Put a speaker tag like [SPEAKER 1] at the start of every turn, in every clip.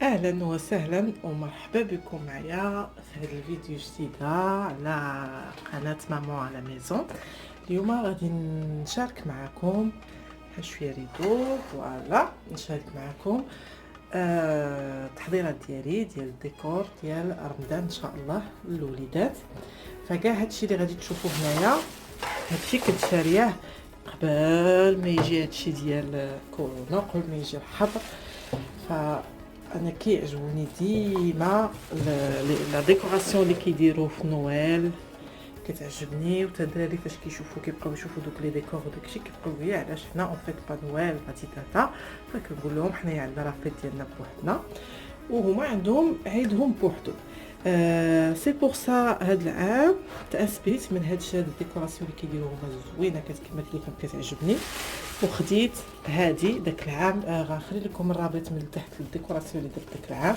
[SPEAKER 1] اهلا وسهلا ومرحبا بكم معايا في هذا الفيديو جديده على قناه مامون على ميزون. اليوم غادي نشارك معكم شويه ريدو. فوالا نشارك معكم التحضيرات ديال الديكور ديال رمضان ان شاء الله للوليدات. فكاع هادشي اللي غادي تشوفوه هنايا هادشي كنت شارياه قبل ما يجي هادشي ديال كورونا، قبل ما يجي الحظر. انا كيعجبوني ديما لا ديكوراسيون اللي كيديروا في نويل، كتعجبني. وتا الدراري فاش كيشوفوا كيبقاو يشوفوا دوك لي ديكور وداكشي كيبقاو يا علاش حنا اون فيت با نويل غادي تاتا. فكنقول لهم حنايا عندنا لا فيت ديالنا بوحدنا وهما عندهم عيدهم بوحدو. سي بور سا هاد العام تاسبيت من هاد الديكوراسيون اللي كيديروا هما زوينه، كما قلت لكم كتعجبني. وخديت هادي داك العام، غنخلي لكم الرابط من تحت الديكوراسيون اللي درت داك العام.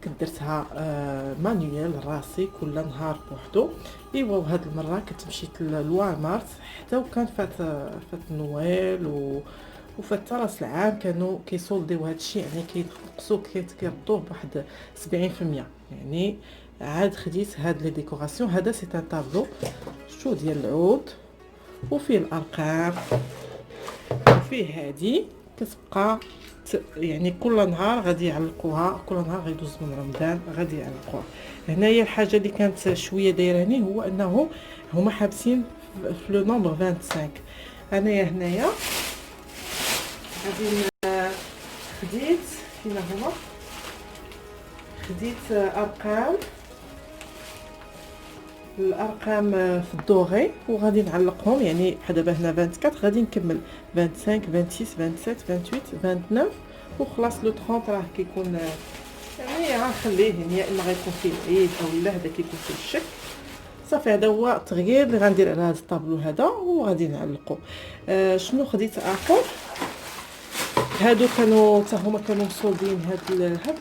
[SPEAKER 1] كنت درتها مانيوال راسي كل نهار بوحدو. ايوا وهاد المره كنت مشيت لوالمارت حتى وكان فات نويل وفات راس العام كانوا كيسولديو هادشي، يعني كينقصوا كيردوه بواحد 70%. يعني عاد خديت هاد لي ديكوراسيون. هذا سي ان طابلو شو ديال العود وفيه الارقام وفيه هادي كتبقى يعني كل نهار غادي يعلقوها، كل نهار غيدوز من رمضان غادي يعلقوها. هنايا الحاجه اللي كانت شويه دايراني هو انه هما حابسين في لو نومبر 25. انايا هنايا غادي خديت فينا هما خديت الارقام في الدوغي وغادي نعلقهم. يعني بحال دابا هنا 24 غادي نكمل 25 26 27 28 29 وخلاص لو 30 راه كيكون يعني غنخليه، يعني يا اما غيكون فيه العيد او لا هذا كيكون فيه الشك. صافي هذا هو التغيير اللي غندير على هذا الطابلو هذا وغادي نعلقو. شنو خديت اخر؟ هادو كانوا حتى هما كانوا مصوبين هاد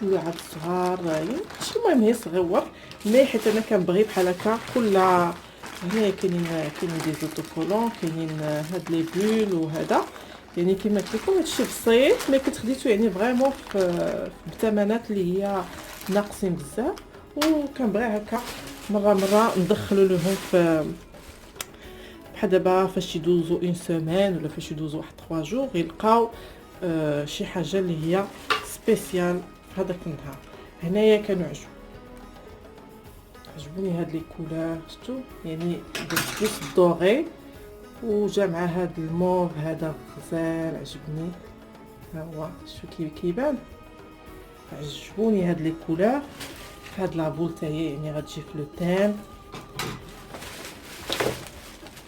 [SPEAKER 1] اللعاب الصغار، يعني ماشي المهم هي صغيور مي حيت انا كنبغي بحال هكا كل هنايا كاينين دي زوتوكولون، كاينين هاد لي بول وهذا. يعني كما قلت لكم هادشي بسيط مي كنت خديتو يعني فريمون بثمنات اللي هي ناقصين بزاف. وكنبغي هكا مره ندخلو لهم في بحال دابا فاش يدوزو اون سيمين ولا فاش يدوزو واحد 3 جور يلقاو شي حاجه اللي هي سبيسيال هذاك النهار. هنايا كانوا عجبوني هاد لي كولور شفتو، يعني درت بلوس الدوغي وجا مع هاد الموف هذا غزال عجبني. ها هو شو كيبان عجبوني هاد لي كولور. هاد لابول تا هي يعني غتجي في لو تيم.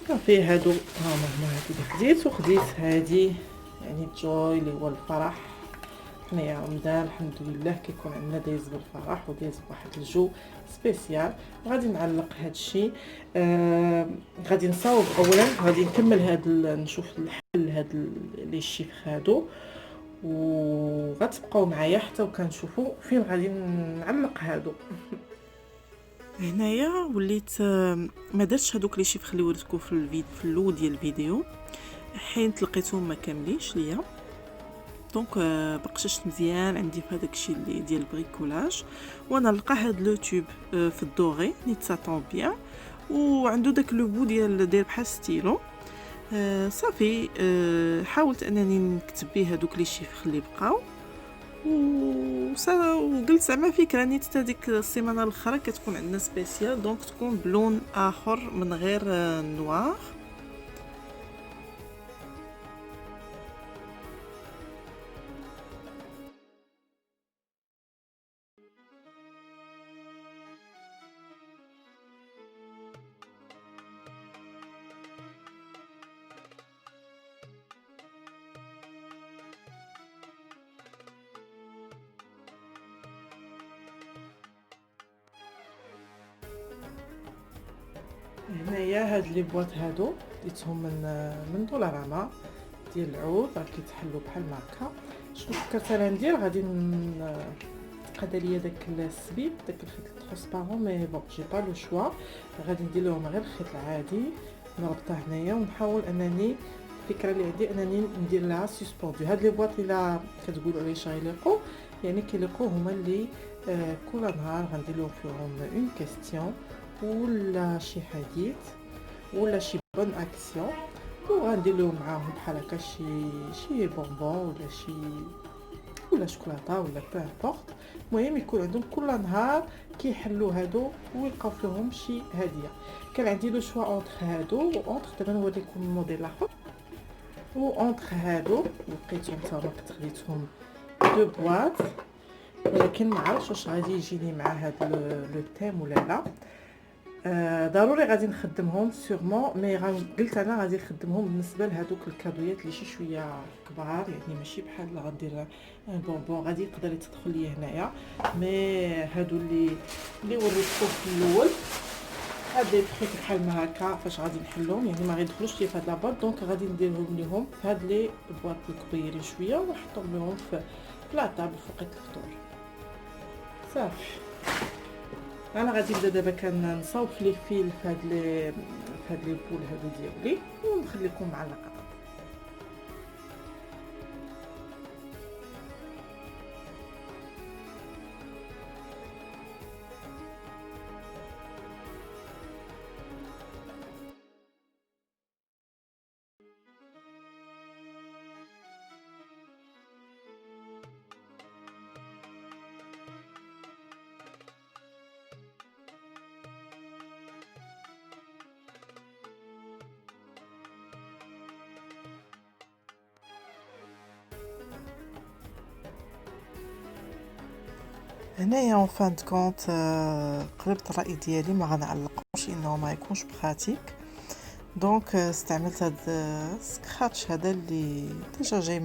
[SPEAKER 1] صافي هادو هما هادو اللي خديت. وخديت هادي يعني جوي اللي هو الفرح. حنايا رمضان الحمد لله كيكون عندنا دايز بالفرح ودايز بواحد الجو سبيسيال. غادي نعلق هادشي. غادي نصاوب اولا، غادي نكمل نشوف الحل هاد لي شيفر هادو وغتبقاو معايا حتى وكنشوفوا فين غادي نعلق هادو. هنايا وليت ما درتش هادوك لي شيفر اللي وريتكم في الاول ديال الفيديو حين تلقيتهم ما كاملينش ليا. دونك بقششت مزيان عندي في هذاك الشيء اللي ديال البريكولاج. وانا نلقى هاد لو تيوب في الدوغي نيت ساتون بيان وعنده داك لو بو ديال بحال ستيلو. صافي حاولت انني نكتب به هذوك لي شيفر اللي بقاو وقلت زعما فكره نيت حتى ديك السيمانه الاخرى كتكون عندنا سبيسيال دونك تكون بلون اخر من غير نوار. هنايا هاد لي بواط هادو ديتهم من دولاراما ديال العود، راه كيتحلوا بحال هكا. شنو فكرت انا ندير؟ غادي تقاد ليا داك السبيب داك الخيط ترونسبارون مي بون جي با لو شوا. غادي ندير لهم غير الخيط العادي نربطه هنايا ونحاول انني الفكره اللي عندي انني ندير لها سسبوندو. هاد لي بواط الا كتقولوا عليه شغيليقو يعني كيليقوا هما اللي كل نهار غندير لهم فيهم اون كيستيون ولا شي حديث ولا شي بون اكسيون، وغندير لهم معاهم بحال هكا شي بونبون ولا شوكولاته ولا بو امبورط. المهم يكون عندهم كل نهار كيحلوا هادو ويلقاو فيهم شي هديه. كان عندي لو شوا اونتر هادو اونتر، دابا نوريكم الموديل الاخر. اونتر هادو لقيتهم تما كنت خديتهم دو بواط، ولكن ما عرفتش واش غادي يجيني مع هاد لو تيم ولا لا. ضروري غادي نخدمهم سيغمون، مي قلت انا غادي نخدمهم بالنسبه لهادوك الكادويات اللي شي شويه كبار، يعني ماشي بحال غندير ان بونبون غادي يقدر يتدخل لي هنايا. مي هادو اللي وريتكم في الاول، هاد لي تريك بحال ما هكا فاش غادي نحلهم يعني ما غيدخلوش لي في هاد لاباط، دونك غادي نديرهم ليهم في هاد لي بواط الكبيرين شويه ونحطهم لهم في لا طابل فوق الفطور. صافي انا غادي نبدا دابا كنصاوب في لي فيل في هاد لي بول هادو ديالي ونخليكم مع اللقطات. هنايا اون فان كونت قلبت الراي ديالي ما غنعلقوش انه ما يكونش براتيك، دونك استعملت هاد السكراتش هذا اللي ديجا جاي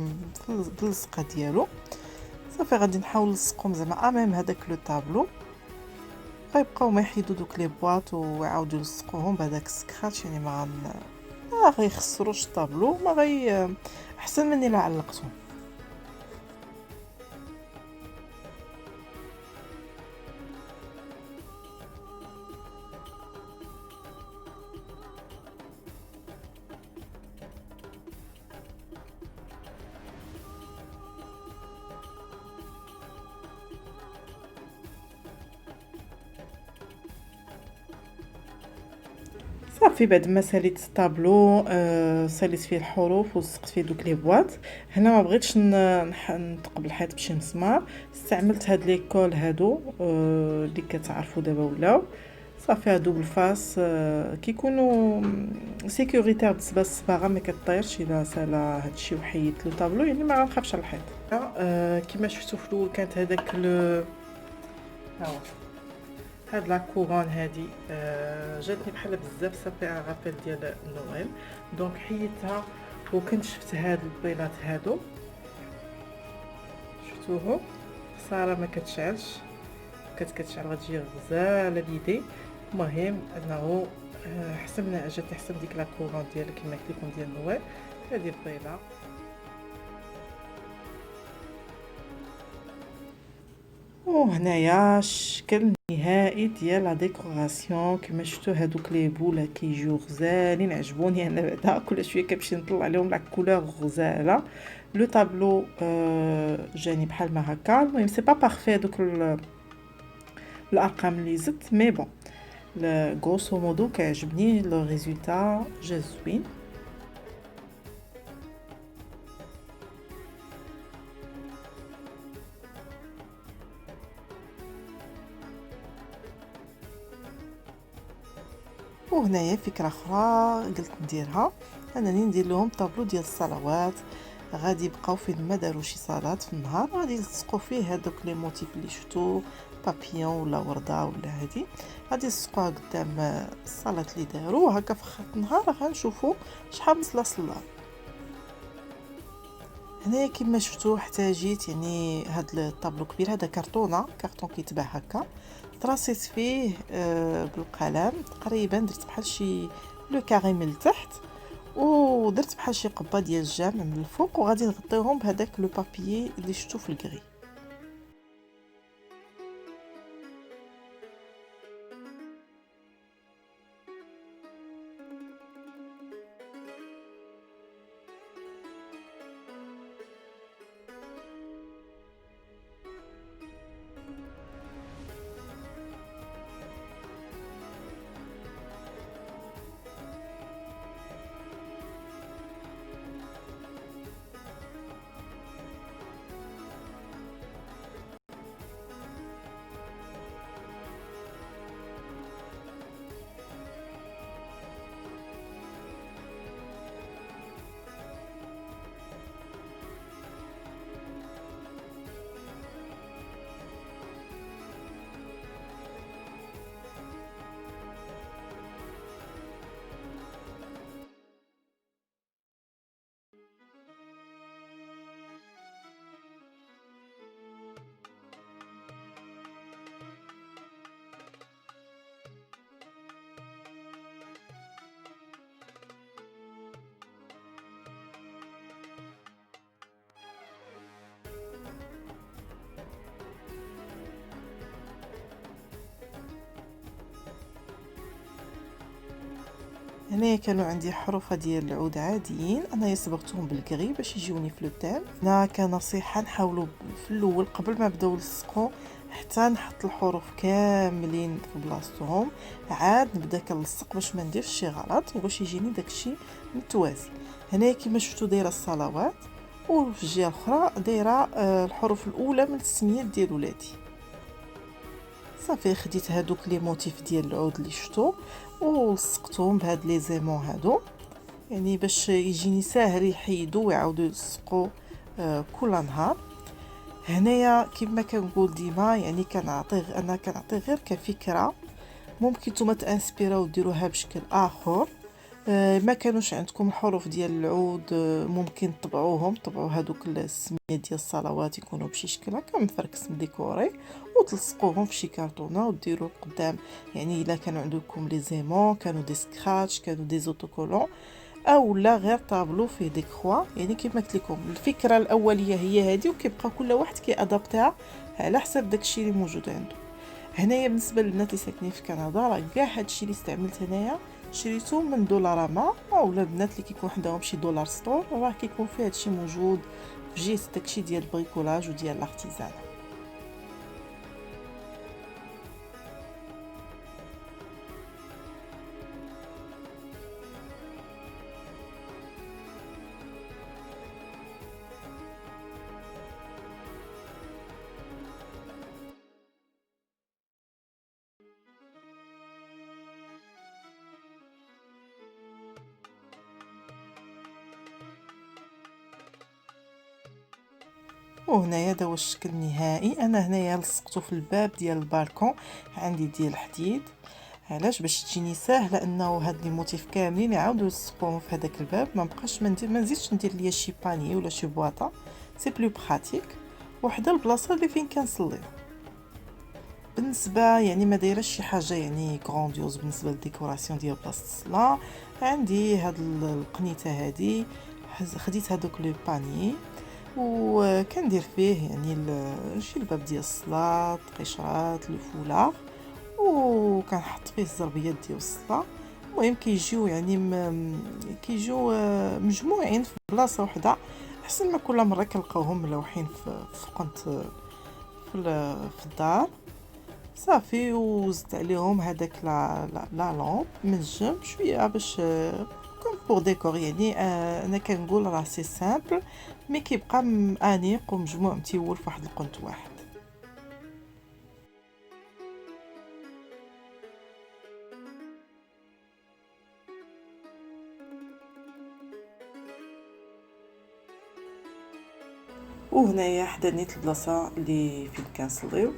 [SPEAKER 1] باللصقه ديالو. صافي غادي نحاول نلصقهم زعما امام هذاك لو طابلو، غيبقاو ما يحيدوا دوك لي بواط ويعاودوا يلصقوهم بهذاك السكراتش، يعني ما غيخسروش الطابلو، ما غي احسن مني لا علقتهم. صافي بعد ما ساليت الطابلو ساليت فيه الحروف ولصقت فيه دوك لي بواط. هنا ما بغيتش نثقب الحيط بشي مسمار، استعملت هاد لي كول هادو اللي كتعرفوا دابا ولاو. صافي هادو بالفاس كيكونوا سيكوريتير بالنسبه للصباغه، ما كطيرش الا سالا هادشي وحيدت لو طابلو، يعني ما غنخافش على الحيط. كما شفتوا في الاول كانت هذاك ها هو هاد لا كورون هادي جاتني بحال بزاف، صافي ان رابيل ديال نويل، دونك حيدتها وكنت شفت هاد البيضات هادو شفتوهم خساره ما كتشعلش، كتشعل غتجي غزاله ليدي. المهم انه حسن جاتني حسن ديك لا كورون ديال كما قلت لكم ديال نويل. هادي البيضه وهنايا الشكل النهائي ديال لا ديكوراسيون. كما شفتوا هادوك لي بولا كيجيو غزالين، عجبوني انا بعدا كل شويه كنمشي نطلع عليهم لا كولور غزاله. لو طابلو جاني بحال ما هكا. المهم سي با بارفي دوك الارقام اللي زدت، مي بون غروسو مودو كيعجبني لو ريزولتا جا زوين. وهنايا فكره اخرى قلت نديرها، انني ندير لهم طابلو ديال الصلوات، غادي يبقاو فين ما داروا شي صلاه في النهار غادي يلصقوا فيه هذوك لي موتيف اللي شفتو بابيون ولا ورده ولا هادي، غادي يلصقوها قدام الصلاه اللي داروا هكا في خط النهار غنشوفوا شحال من صلاه. هنايا كما شفتوا احتاجيت يعني هاد الطابلو كبير، هذا كرتون كيتباع هكا، تراسيت فيه بالقلم تقريبا درت بحال شي لو كاري من التحت، ودرت بحال شي قبه ديال الجامع من الفوق، وغادي نغطيهم بهذاك لو بابيي اللي شفتو في الكري. هنايا كانوا عندي حروف ديال العود عاديين، انايا صبغتهم بالكري باش يجيوني في لوتيل. هنا كنصيحه نحاولوا في الاول قبل ما نبداو نلصقوا حتى نحط الحروف كاملين في بلاصتهم، عاد نبدا كنلصق باش ما نديرش شي غلط وباش يجيني داكشي متوازي. هنايا كما شفتوا دايره الصلوات، وفي الجهه الاخرى دايره الحروف الاولى من السميات ديال ولادي. صافي خديت هادوك لي موتيف ديال العود اللي شفتو ولصقتهم بهاد لي زيمون هادو، يعني باش يجيني ساهل يحيدوا ويعاودوا يلصقوا كل نهار. هنايا كما كنقول ديما يعني انا كنعطي غير كفكره، ممكن نتوما تانسبيراو ديروها بشكل اخر. ما كانوش عندكم الحروف ديال العود ممكن طبعوا هذوك السميات ديال الصلوات يكونوا بشي شكل هكا مفركس مديكوري وتلصقوهم في شي كرتونه وديروا قدام. يعني الا كانوا عندكم لي زيمون، كانوا دي سكراتش، كانوا دي زوتوكولون، او لا غير طابلو فيه دي كروا. يعني كيما قلت لكم الفكره الاوليه هي هذه، وكيبقى كل واحد كيادابتها على حسب داكشي اللي موجود عنده. هنايا بالنسبه للبنات اللي ساكنين في كندا، راه كاع هادشي اللي استعملت هنايا شريته من دولارما، اولا البنات اللي كيكون عندهم شي دولار ستور راه كيكون فيه هادشي موجود في جهه داكشي ديال البريكولاج وديال الارتيزان. وهنايا هذا هو الشكل النهائي. انا هنايا لصقته في الباب ديال البالكون عندي ديال الحديد، علاش؟ باش تجيني ساهله انه هاد لي موتيف كاملين يعاودوا يلصقوهم في هذاك الباب، ما بقاش ما نزيدش ندير ليا شي باني ولا شي بواطه. سي بلو براتيك وحده البلاصه اللي فين كنصلي. بالنسبه يعني ما دايرش شي حاجه يعني غرانديوز بالنسبه للديكوراسيون ديال بلاصه الصلاه. عندي هاد القنيته هادي، خديت هذوك لي باني وكندير فيه يعني شي الباب ديال الصلاه، القشرات، الفولاغ، وكنحط فيه الزربيات ديال الصلاه. المهم كيجيو يعني كيجيو مجموعين في بلاصه واحده، احسن ما كل مره كنلقاوهم ملوحين في قنت في الدار. صافي وزدت عليهم هذاك لا لامب من الجنب شويه باش كوم بور ديكور. يعني انا كنقول راه سي سامبل مي كيبقى انيق ومجموع متيول في واحد القنت واحد. وهنايا حدا نيت البلاصه اللي فين كنصليو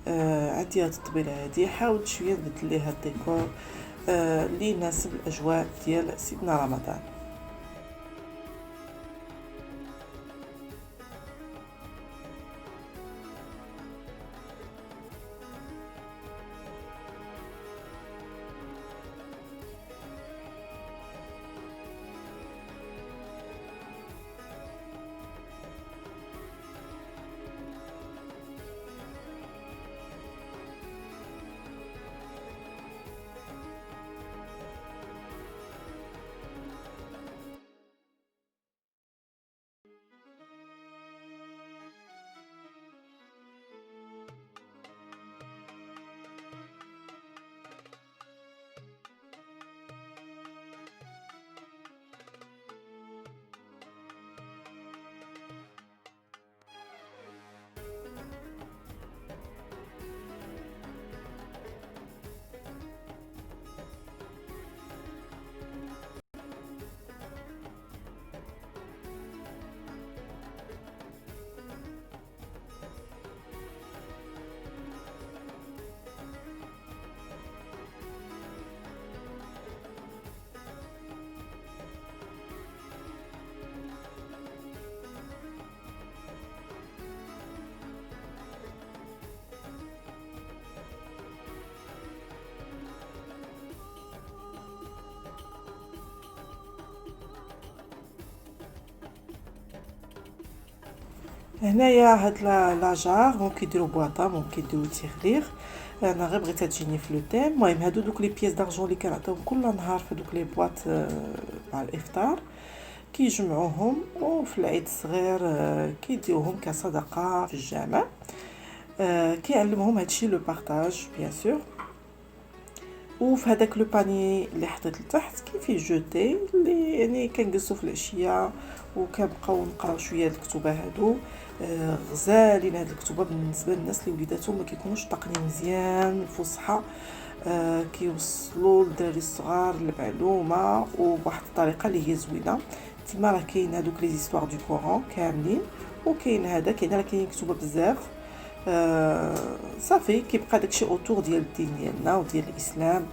[SPEAKER 1] عندي هاد الطبيله هادي، حاولت شويه نبدل ليها الديكور اللي يناسب الاجواء ديال سيدنا رمضان. هنايا هاد لاجار ممكن يديروا بواطه، ممكن يديروا تيغليغ. انا غير بغيتها تجيني في لو تيم. المهم هادو دوك لي بياس دارجون اللي كنعطيهم كل نهار في دوك لي بواط مع الافطار، كيجمعوهم وفي العيد الصغير كيديوهم كصدقه في الجامع. كيعلمهم هادشي لو بارطاج بيان سور. وفي هذاك لو باني اللي حطيت لتحت كاين فيه جوتي اللي يعني كنجلسوا في العشيه وكنبقاو نقراو شويه الكتبه هادو. غزالين هاد الكتبه بالنسبه للناس اللي وليداتهم ما كيكونوش طاقنين مزيان الفصحى. كيوصلوا للدراري الصغار المعلومه وبواحد الطريقه اللي هي زوينه. تما راه كاين هادوك لي زيستوار دو كوران كاملين، وكاين هذا كاين راه كاين كتبه بزاف. صافي كيبقى داكشي اوتور ديال الدين ديالنا وديال الاسلام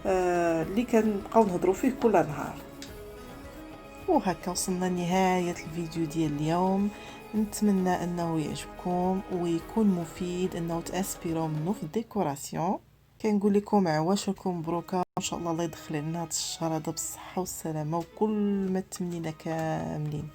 [SPEAKER 1] اللي كنبقاو نهضروا فيه كل نهار. وهكا وصلنا لنهايه الفيديو ديال اليوم. نتمنى انه يعجبكم ويكون مفيد، انه تاسبيروا منه في الديكوراسيون. كنقول لكم عواشركم مبروكه، ان شاء الله يدخل لنا هذا الشهر هذا بالصحه والسلامه وكل ما تمنينا كاملين.